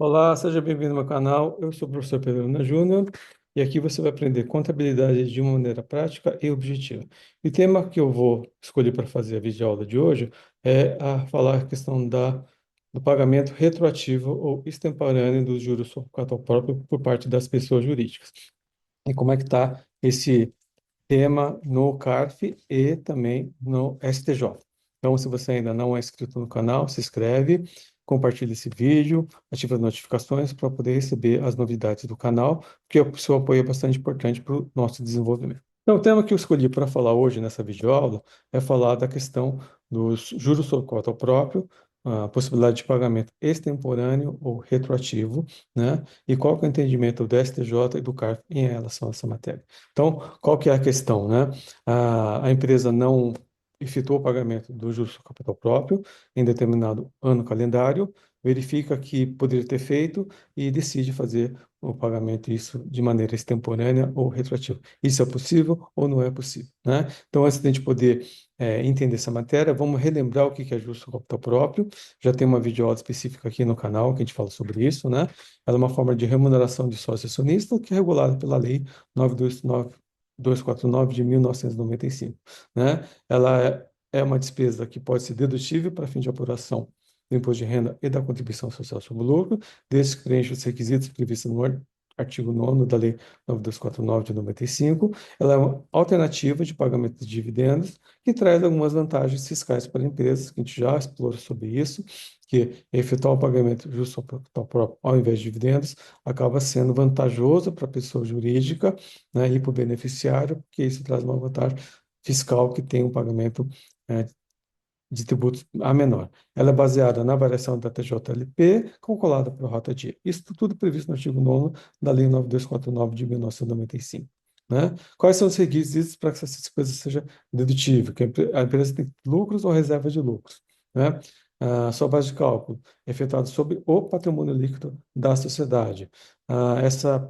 Olá, seja bem-vindo ao meu canal. Eu sou o professor Pedro Luna Júnior e aqui você vai aprender contabilidade de uma maneira prática e objetiva. E o tema que eu vou escolher para fazer a videoaula de hoje é falar a questão do pagamento retroativo ou extemporâneo dos juros sobre o capital próprio por parte das pessoas jurídicas. E como é que está esse tema no CARF e também no STJ. Então, se você ainda não é inscrito no canal, se inscreve, compartilha esse vídeo, ativa as notificações para poder receber as novidades do canal, porque o seu apoio é bastante importante para o nosso desenvolvimento. Então, o tema que eu escolhi para falar hoje nessa videoaula é falar da questão dos juros sobre cota próprio, a possibilidade de pagamento extemporâneo ou retroativo, né? E qual que é o entendimento do STJ e do CARF em relação a essa matéria. Então, qual que é a questão, né? A empresa não efetuou o pagamento do juros sobre capital próprio em determinado ano calendário, verifica que poderia ter feito e decide fazer o pagamento isso de maneira extemporânea ou retroativa. Isso é possível ou não é possível, né? Então, antes de a gente poder entender essa matéria, vamos relembrar o que é juros sobre capital próprio. Já tem uma videoaula específica aqui no canal que a gente fala sobre isso, né? Ela é uma forma de remuneração de sócio acionista que é regulada pela Lei 9.249 de 1995, né? Ela é uma despesa que pode ser dedutível para fim de apuração do imposto de renda e da contribuição social sobre o lucro, desde que preencha os requisitos previstos no artigo 9º da Lei 9.249 de 95. Ela é uma alternativa de pagamento de dividendos que traz algumas vantagens fiscais para empresas, que a gente já explorou sobre isso, que efetuar o pagamento justo ao capital próprio ao invés de dividendos acaba sendo vantajoso para a pessoa jurídica, né, e para o beneficiário, porque isso traz uma vantagem fiscal que tem um pagamento eh, de tributos a menor. Ela é baseada na variação da TJLP, calculada pelo rota dia. Isso tudo previsto no artigo 9º da Lei 9249 de 1995. Né? Quais são os requisitos para que essa despesa seja dedutível? Que a empresa tem lucros ou reserva de lucros. Né? A sua base de cálculo é efetuada sobre o patrimônio líquido da sociedade. Essa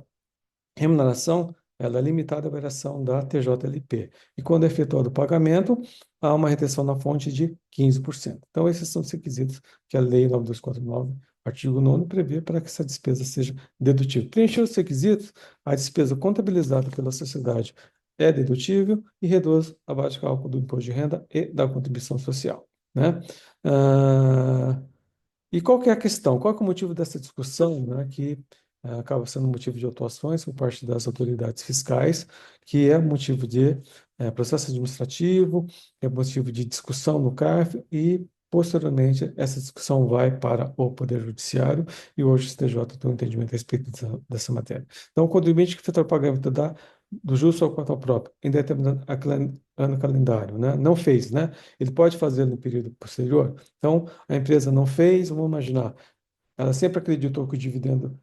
remuneração ela é limitada à variação da TJLP. E quando é efetuado o pagamento, há uma retenção na fonte de 15%. Então, esses são os requisitos que a Lei 9249, artigo 9º, prevê para que essa despesa seja dedutível. Preencher os requisitos, a despesa contabilizada pela sociedade é dedutível e reduz a base de cálculo do imposto de renda e da contribuição social. Né? Ah, e qual que é a questão? Qual que é o motivo dessa discussão, né, que acaba sendo motivo de atuações por parte das autoridades fiscais, que é motivo de processo administrativo, é motivo de discussão no CARF e, posteriormente, essa discussão vai para o Poder Judiciário e hoje o STJ tem um entendimento a respeito dessa matéria. Então, o contribuinte que efetua o pagamento do juros ao capital próprio em determinado ano calendário, né, não fez, né? Ele pode fazer no período posterior. Então, a empresa não fez, vamos imaginar, ela sempre acreditou que o dividendo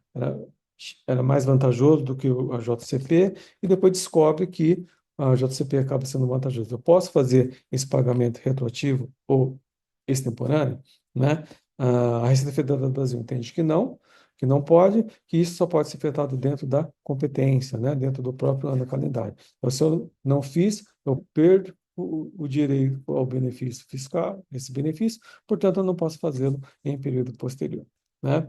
era mais vantajoso do que a JCP e depois descobre que a JCP acaba sendo vantajosa. Eu posso fazer esse pagamento retroativo ou extemporâneo, né? A Receita Federal do Brasil entende que não pode, que isso só pode ser efetuado dentro da competência, né? Dentro do próprio ano calendário. Então, se eu não fiz, eu perdo o direito ao benefício fiscal, esse benefício, portanto, eu não posso fazê-lo em período posterior, né?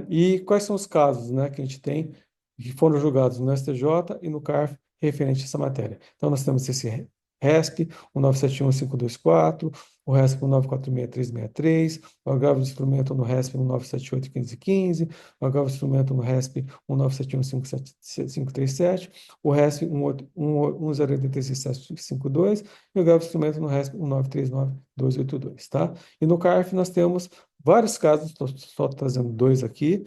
E quais são os casos, né, que a gente tem que foram julgados no STJ e no CARF referente a essa matéria? Então, nós temos esse RESP 1971524, o RESP 1946363, o agravo de instrumento no RESP 1978515, o agravo de instrumento no RESP 1971537, o RESP 1086752 e o agravo de instrumento no RESP 1939282, tá? E no CARF nós temos vários casos, estou só trazendo dois aqui,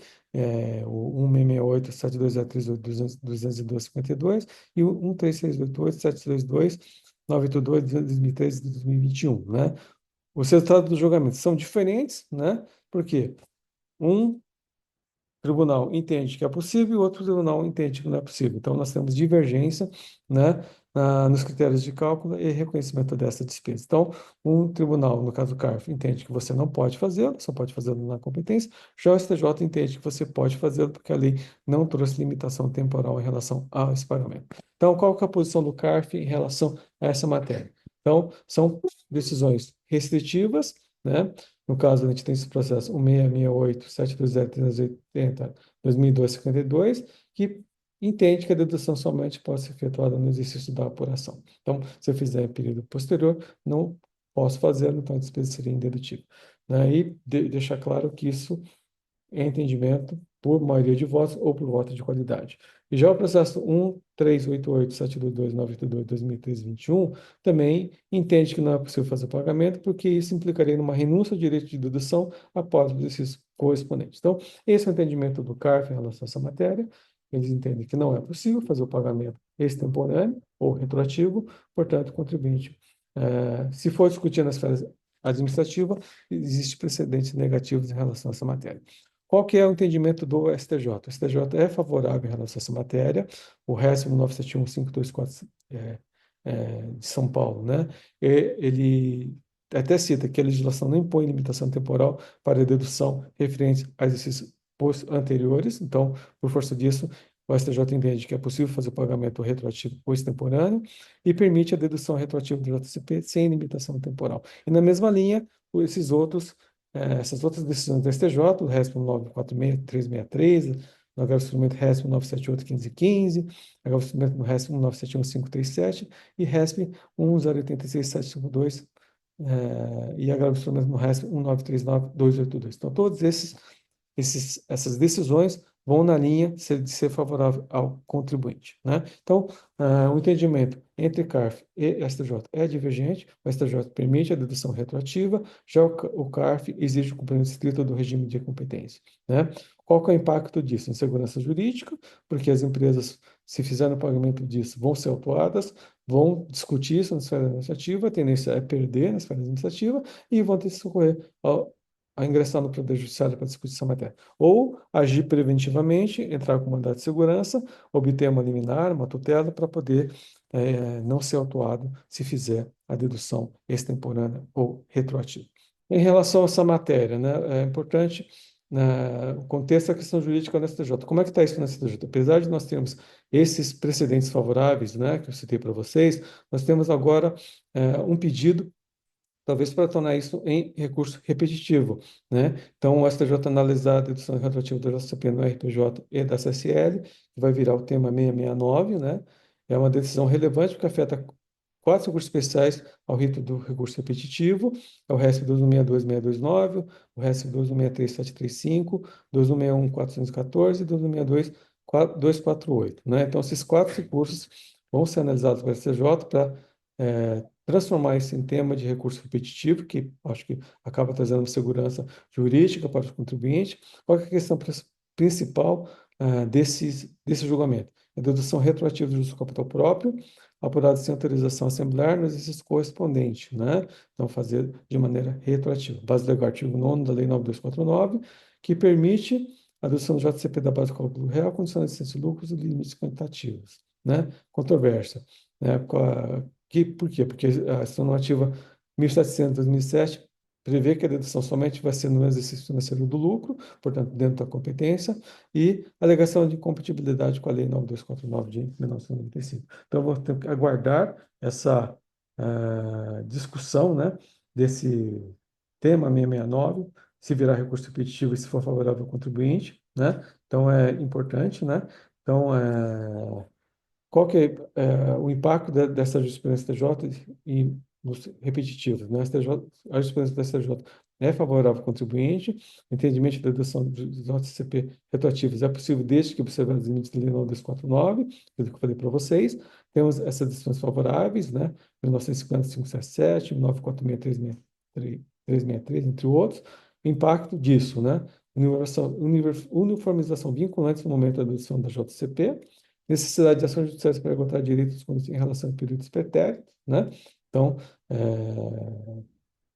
o 1668-7203-202-52 e o 13688-722-982 de 2013 e 2021, né? Os resultados do julgamento são diferentes, né? Porque um tribunal entende que é possível e o outro tribunal entende que não é possível. Então, nós temos divergência, né, nos critérios de cálculo e reconhecimento dessa despesa. Então, um tribunal, no caso do CARF, entende que você não pode fazê-lo, só pode fazê-lo na competência, já o STJ entende que você pode fazê-lo porque a lei não trouxe limitação temporal em relação a esse pagamento. Então, qual que é a posição do CARF em relação a essa matéria? Então, são decisões restritivas, né? No caso, a gente tem esse processo 1668, 720, 380, 2002, 52, que entende que a dedução somente pode ser efetuada no exercício da apuração. Então, se eu fizer em período posterior, não posso fazer, então a despesa seria indedutível. E deixar claro que isso é entendimento por maioria de votos ou por voto de qualidade. E já o processo 13887229282201321 também entende que não é possível fazer o pagamento, porque isso implicaria numa renúncia ao direito de dedução após o exercício correspondente. Então, esse é o entendimento do CARF em relação a essa matéria. Eles entendem que não é possível fazer o pagamento extemporâneo ou retroativo, portanto, o contribuinte, se for discutir na esfera administrativa, existe precedentes negativos em relação a essa matéria. Qual que é o entendimento do STJ? O STJ é favorável em relação a essa matéria, o RESP 971.524 de São Paulo, né? Ele até cita que a legislação não impõe limitação temporal para a dedução referente a exercícios anteriores, então, por força disso, o STJ entende que é possível fazer o pagamento retroativo ou extemporâneo e permite a dedução retroativa do JCP sem limitação temporal. E na mesma linha, essas outras decisões do STJ, o RESP 946-363, no agravo instrumento RESP 978-1515, agravo instrumento no RESP 1971537 e RESP 1086752, e agravo instrumento no RESP 1939282. Então, todos essas decisões vão na linha de ser favorável ao contribuinte, né? Então, o entendimento entre CARF e STJ é divergente. O STJ permite a dedução retroativa, já o CARF exige o cumprimento estrito do regime de competência, né? Qual que é o impacto disso? Insegurança jurídica, porque as empresas, se fizerem o pagamento disso, vão ser autuadas, vão discutir isso na esfera administrativa, a tendência é perder na esfera administrativa e vão ter que socorrer a ingressar no Poder Judiciário para discutir essa matéria. Ou agir preventivamente, entrar com mandado de segurança, obter uma liminar, uma tutela, para poder não ser autuado se fizer a dedução extemporânea ou retroativa. Em relação a essa matéria, né, é importante o contexto da questão jurídica no STJ. Como é que está isso no STJ? Apesar de nós termos esses precedentes favoráveis, né, que eu citei para vocês, nós temos agora um pedido talvez para tornar isso em recurso repetitivo, né? Então, o STJ analisar a dedução retroativa do JCP no RPJ e da CSL, que vai virar o tema 669, né? É uma decisão relevante porque afeta quatro recursos especiais ao rito do recurso repetitivo, é o RESP 2162.629, o RESP 2163.735, 2161.414 e 2162.248, né? Então, esses quatro recursos vão ser analisados pelo STJ para transformar isso em tema de recurso repetitivo, que acho que acaba trazendo segurança jurídica para o contribuinte. Qual é a questão principal desse julgamento? A dedução retroativa do juros do capital próprio, apurado sem autorização assemblear no exercício correspondente, né? Então, fazer de maneira retroativa. Base legal, artigo 9º da Lei 9249, que permite a dedução do JCP da base de cálculo real, condições de licença de lucros e limites quantitativos, né? Controvérsia, né? Por quê? Porque a ação normativa 1700/2007 prevê que a dedução somente vai ser no exercício financeiro do lucro, portanto, dentro da competência, e alegação de incompatibilidade com a Lei 9249 de 1995. Então, eu vou ter que aguardar essa discussão, né, desse tema 669, se virar recurso repetitivo e se for favorável ao contribuinte, né? Então, é importante, né? Então, qual que é o impacto dessa jurisprudência do STJ nos repetitivos, né? A jurisprudência do STJ é favorável ao contribuinte, o entendimento da dedução dos JCP retroativos é possível desde que observar os limites da Lei 9249, aquilo que eu falei para vocês. Temos essas decisões favoráveis, né? 1950-577, 1946-363, entre outros. O impacto disso, né? Uniformização vinculante no momento da dedução da JCP, necessidade de ações judiciais para agotar direitos em relação a períodos pretéritos, né? Então,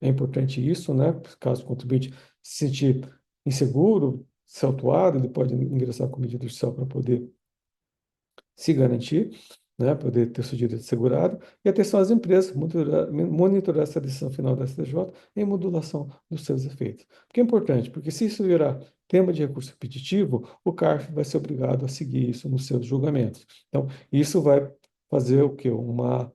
é importante isso, né? Caso o contribuinte se sentir inseguro, se autuado, ele pode ingressar com medida judicial para poder se garantir, né, poder ter seu direito assegurado, e atenção às empresas, monitorar essa decisão final da STJ em modulação dos seus efeitos. Por que é importante? Porque se isso virar tema de recurso repetitivo, o CARF vai ser obrigado a seguir isso nos seus julgamentos. Então, isso vai fazer o quê? Uma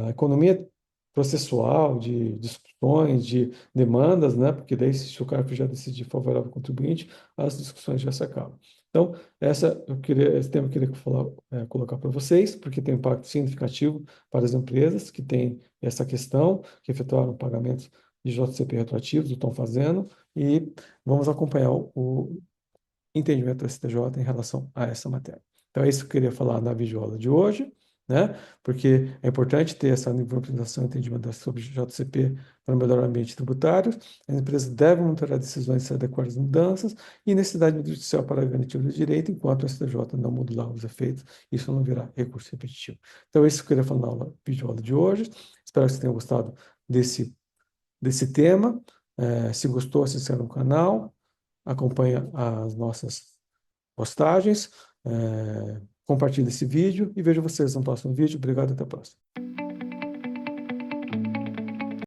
economia processual, de discussões, de demandas, né? Porque daí, se o CARF já decidir favorável ao contribuinte, as discussões já se acabam. Então, esse tema eu queria falar, colocar para vocês, porque tem um impacto significativo para as empresas que têm essa questão, que efetuaram pagamentos de JCP retroativos, estão fazendo, e vamos acompanhar o entendimento do STJ em relação a essa matéria. Então, é isso que eu queria falar na videoaula de hoje, né? Porque é importante ter essa implementação e entendimento sobre JCP para melhorar o ambiente tributário. As empresas devem monitorar decisões e se adequar às mudanças e necessidade judicial para garantir o direito, enquanto o STJ não modular os efeitos, isso não virá recurso repetitivo. Então, é isso que eu queria falar na videoaula de hoje. Espero que vocês tenham gostado desse tema. Se gostou, se inscreva no canal, acompanha as nossas postagens, compartilhe esse vídeo e vejo vocês no próximo vídeo. Obrigado e até a próxima.